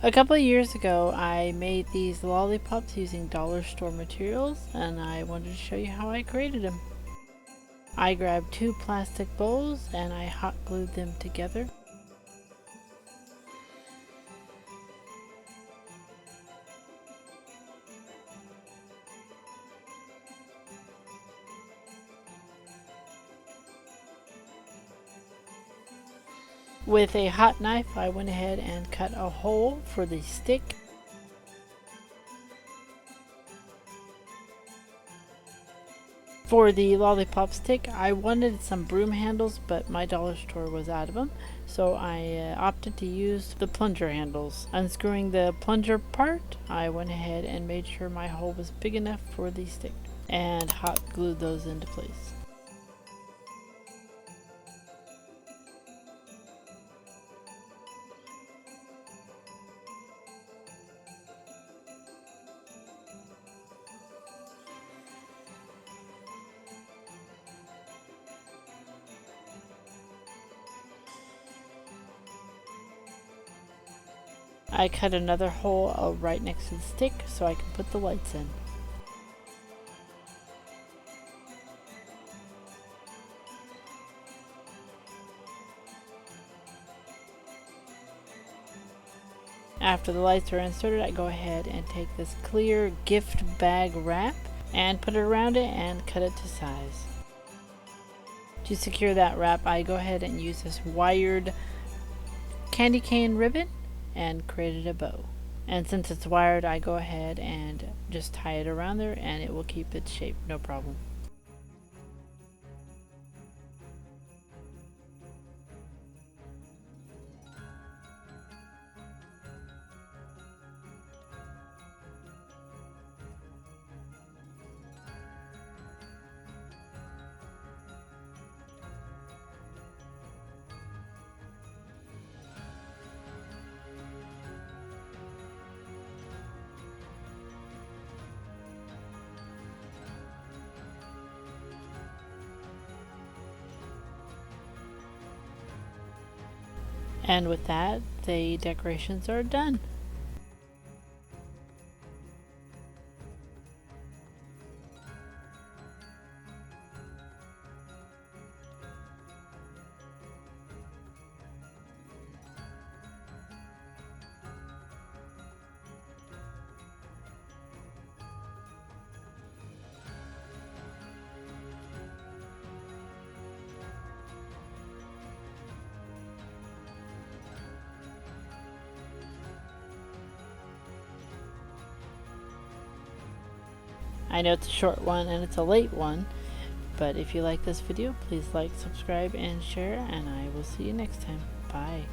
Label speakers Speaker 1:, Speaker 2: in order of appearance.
Speaker 1: A couple of years ago, I made these lollipops using dollar store materials, and I wanted to show you how I created them. I grabbed 2 plastic bowls and I hot glued them together. With a hot knife, I went ahead and cut a hole for the stick. For the lollipop stick, I wanted some broom handles, but my dollar store was out of them, so I opted to use the plunger handles. Unscrewing the plunger part, I went ahead and made sure my hole was big enough for the stick, and hot glued those into place. I cut another hole right next to the stick so I can put the lights in. After the lights are inserted, I go ahead and take this clear gift bag wrap and put it around it and cut it to size. To secure that wrap, I go ahead and use this wired candy cane ribbon and created a bow. And since it's wired, I go ahead and just tie it around there and it will keep its shape, no problem. And with that, the decorations are done. I know it's a short one and it's a late one, but if you like this video, please like, subscribe, and share, and I will see you next time. Bye.